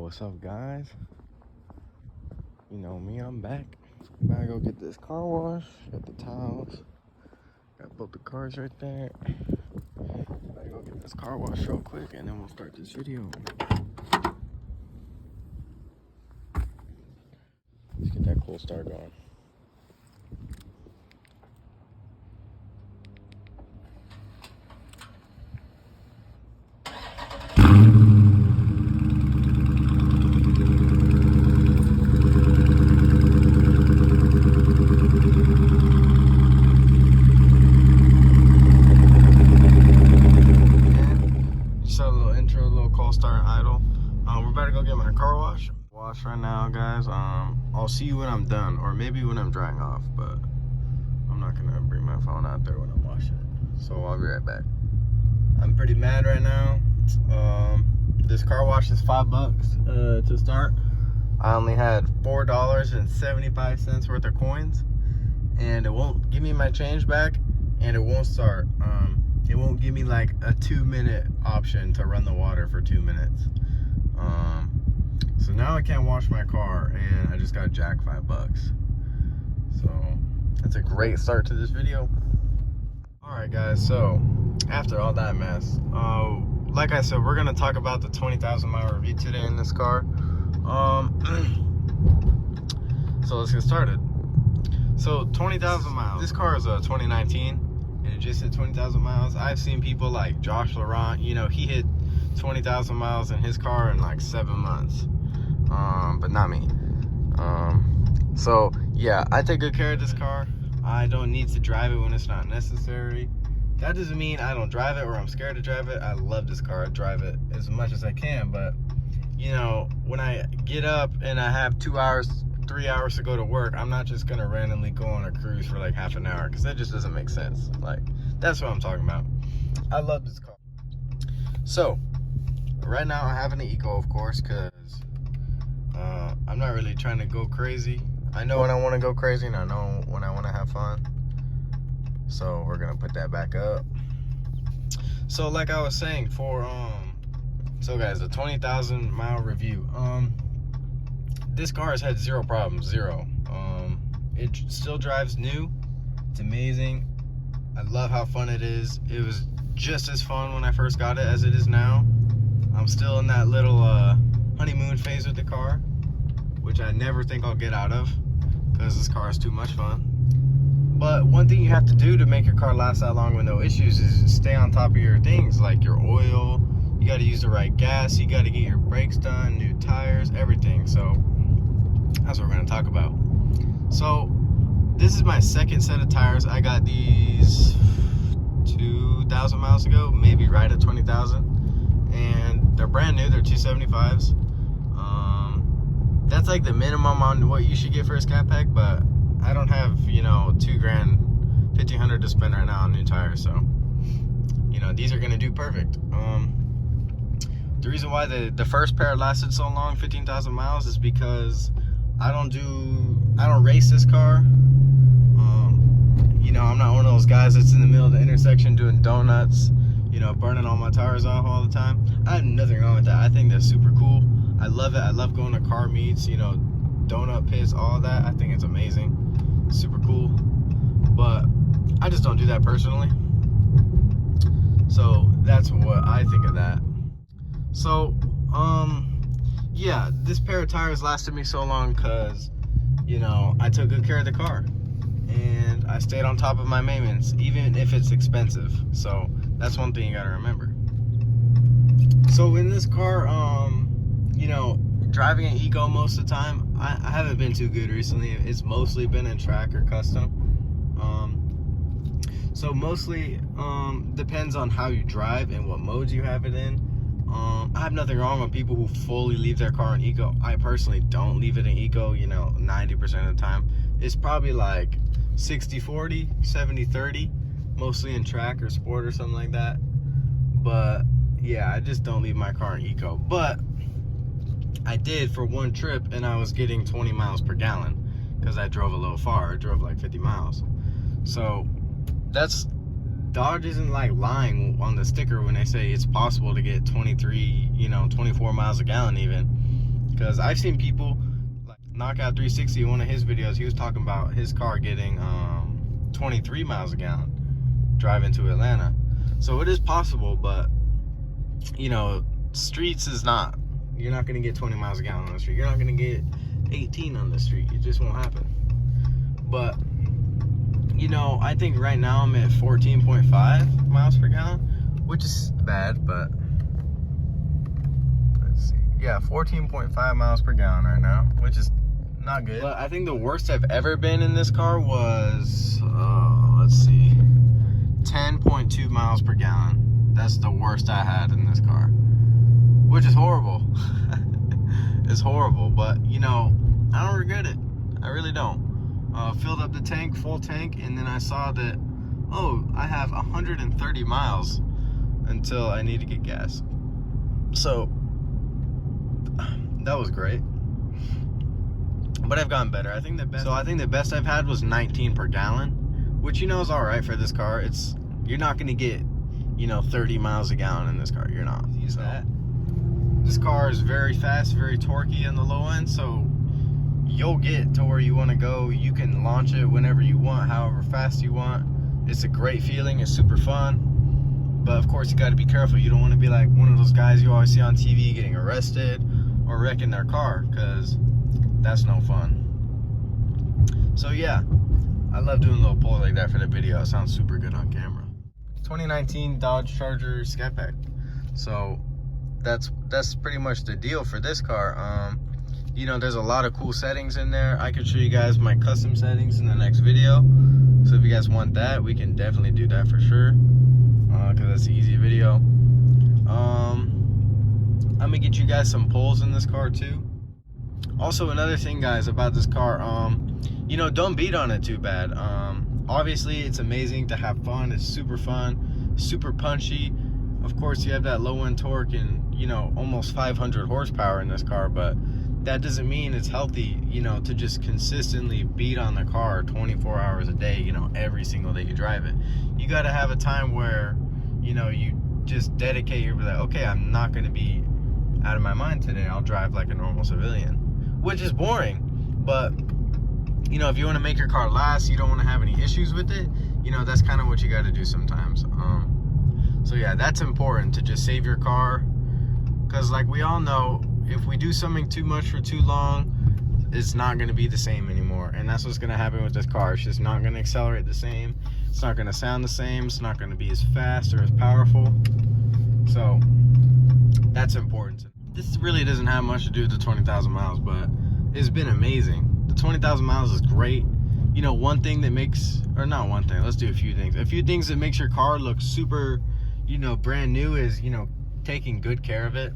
What's up, guys? You know me, I'm back. Gotta go get this car wash. Got the towels. Got both the cars right there. Gotta go get this car wash real quick and then we'll start this video. Let's get that cool start going. We're about to go get my car wash right now, guys. I'll see you when I'm done, or maybe when I'm drying off, but I'm not gonna bring my phone out there when I'm washing it, so I'll be right back. I'm pretty mad right now. This car wash is $5 to start. I only had $4.75 worth of coins, and it won't give me my change back, and it won't start. It won't give me like a 2-minute option to run the water for 2 minutes. So now I can't wash my car, and I just got jacked $5. So that's a great start to this video. Alright guys, so after all that mess, like I said, we're gonna talk about the 20,000 mile review today in this car. So let's get started. So 20,000 miles. This car is a 2019 and it just hit 20,000 miles. I've seen people like Josh Laurent, you know, he hit 20,000 miles in his car in like 7 months, but not me. So yeah, I take good care of this car. I don't need to drive it when it's not necessary. That doesn't mean I don't drive it or I'm scared to drive it. I love this car. I drive it as much as I can, but you know, when I get up and I have 2 hours, 3 hours to go to work, I'm not just gonna randomly go on a cruise for like half an hour, because that just doesn't make sense. Like, that's what I'm talking about. I love this car. So right now I have an Eco, of course, because I'm not really trying to go crazy. I know when I want to go crazy, and I know when I want to have fun. So we're gonna put that back up. So like I was saying, so guys, the 20,000 mile review. This car has had zero problems, zero. It still drives new. It's amazing. I love how fun it is. It was just as fun when I first got it as it is now. I'm still in that little honeymoon phase with the car, which I never think I'll get out of, because this car is too much fun. But one thing you have to do to make your car last that long with no issues is stay on top of your things, like your oil. You got to use the right gas. You got to get your brakes done, new tires, everything. So that's what we're going to talk about. So this is my second set of tires. I got these 2,000 miles ago, maybe right at 20,000, and they're brand new. They're 275s. That's like the minimum on what you should get for a Scatpack, but I don't have, you know, $2,000, $1,500 to spend right now on new tires, so you know, these are gonna do perfect. The reason why the first pair lasted so long, 15,000 miles, is because I don't race this car. You know, I'm not one of those guys that's in the middle of the intersection doing donuts, you know, burning all my tires off all the time. I have nothing wrong with that. I think that's super cool. I love it. I love going to car meets, you know, donut pits, all that. I think it's amazing, super cool. But I just don't do that personally. So that's what I think of that. So yeah, this pair of tires lasted me so long because, you know, I took good care of the car and I stayed on top of my maintenance, even if it's expensive. So that's one thing you gotta remember. So in this car, you know, driving an Eco most of the time, I haven't been too good recently. It's mostly been in track or custom. So mostly depends on how you drive and what modes you have it in. I have nothing wrong with people who fully leave their car in Eco. I personally don't leave it in Eco, you know, 90% of the time. It's probably like 60-40, 70-30, mostly in track or sport or something like that. But yeah, I just don't leave my car in Eco. But I did for one trip, and I was getting 20 miles per gallon because I drove a little far. I drove like 50 miles. So that's, Dodge isn't like lying on the sticker when they say it's possible to get 23, you know, 24 miles a gallon even. Because I've seen people like Knockout 360 in one of his videos. He was talking about his car getting 23 miles a gallon driving to Atlanta. So it is possible, but you know, streets is not. You're not gonna get 20 miles a gallon on the street. You're not gonna get 18 on the street. It just won't happen. But you know, I think right now I'm at 14.5 miles per gallon, which is bad, but let's see. Yeah, 14.5 miles per gallon right now, which is not good. But I think the worst I've ever been in this car was, let's see, 10.2 miles per gallon. That's the worst I had in this car, which is horrible. It's horrible, but you know, I don't regret it. I really don't. Filled up the tank, full tank, and then I saw that, oh, I have 130 miles until I need to get gas. So that was great. But I've gotten better. I think the best I've had was 19 per gallon, which, you know, is all right for this car. You're not going to get, you know, 30 miles a gallon in this car. You're not. Use that. This car is very fast, very torquey in the low end, so you'll get to where you want to go. You can launch it whenever you want, however fast you want. It's a great feeling. It's super fun. But of course, you got to be careful. You don't want to be like one of those guys you always see on TV getting arrested or wrecking their car, because that's no fun. So yeah, I love doing little pulls like that for the video. It sounds super good on camera. 2019 Dodge Charger Scatpack. So that's pretty much the deal for this car. You know, there's a lot of cool settings in there. I could show you guys my custom settings in the next video. So if you guys want that, we can definitely do that for sure. Because that's an easy video. I'm gonna get you guys some pulls in this car too. Also, another thing, guys, about this car, you know, don't beat on it too bad. Obviously, it's amazing to have fun. It's super fun, super punchy. Of course, you have that low end torque and, you know, almost 500 horsepower in this car, but that doesn't mean it's healthy, you know, to just consistently beat on the car 24 hours a day, you know, every single day you drive it. You got to have a time where, you know, you just dedicate your, like, okay, I'm not going to be out of my mind today. I'll drive like a normal civilian, which is boring. But, you know, if you want to make your car last, you don't want to have any issues with it, you know, that's kind of what you got to do sometimes. So yeah, that's important, to just save your car, because like we all know, if we do something too much for too long, it's not going to be the same anymore. And that's what's going to happen with this car. It's just not going to accelerate the same. It's not going to sound the same. It's not going to be as fast or as powerful. So that's important. This really doesn't have much to do with the 20,000 miles, but it's been amazing. The 20,000 miles is great. You know, one thing that makes, or not one thing, let's do a few things. A few things that makes your car look super, you know, brand new is, you know, taking good care of it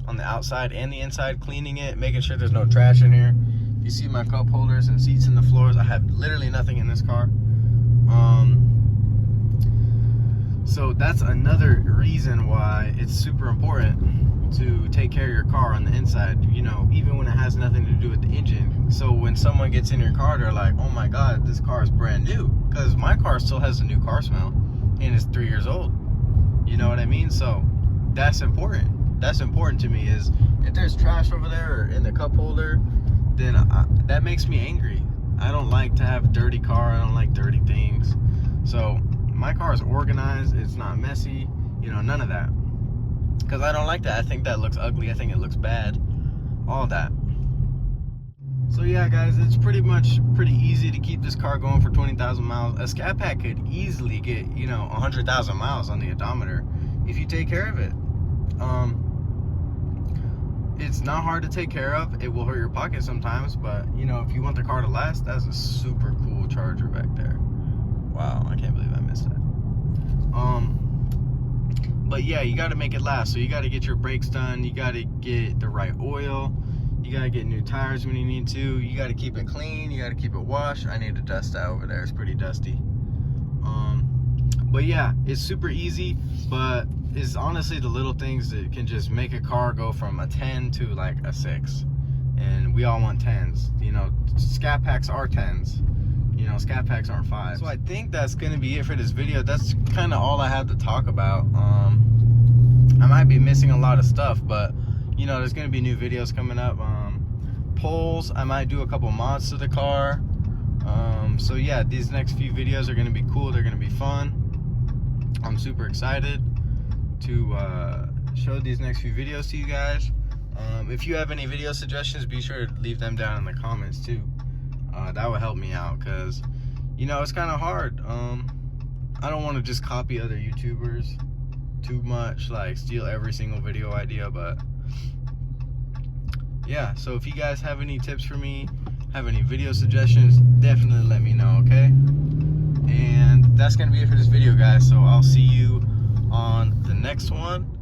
on the outside and the inside, cleaning it, making sure there's no trash in here. You see my cup holders and seats in the floors. I have literally nothing in this car. So that's another reason why it's super important to take care of your car on the inside, you know, even when it has nothing to do with the engine. So when someone gets in your car, they're like, oh my God, this car is brand new. Because my car still has a new car smell and it's 3 years old. You know what I mean? So that's important. That's important to me, is if there's trash over there or in the cup holder, then that makes me angry. I don't like to have a dirty car. I don't like dirty things. So my car is organized. It's not messy, you know, none of that. Because I don't like that. I think that looks ugly. I think it looks bad. All that. So yeah, guys, it's pretty easy to keep this car going for 20,000 miles. A Scatpack could easily get, you know, 100,000 miles on the odometer if you take care of it. It's not hard to take care of. It will hurt your pocket sometimes, but you know, if you want the car to last, that's a super cool Charger back there. Wow, I can't believe I missed that. But yeah, you got to make it last. So you got to get your brakes done. You got to get the right oil. You got to get new tires when you need to. You got to keep it clean. You got to keep it washed. I need to dust that over there. It's pretty dusty. But yeah, it's super easy, but it's honestly the little things that can just make a car go from a 10 to like a 6. And we all want 10s. You know, Scatpacks are 10s. You know, Scatpacks aren't 5s. So I think that's going to be it for this video. That's kind of all I have to talk about. I might be missing a lot of stuff, but, you know, there's going to be new videos coming up. polls. I might do a couple mods to the car. So yeah, these next few videos are going to be cool. They're going to be fun. I'm super excited to show these next few videos to you guys. If you have any video suggestions, be sure to leave them down in the comments too. That would help me out, because you know, it's kind of hard. I don't want to just copy other YouTubers too much, like steal every single video idea, but yeah. So if you guys have any tips for me, have any video suggestions, definitely let me know, okay? And that's gonna be it for this video, guys. So I'll see you on the next one.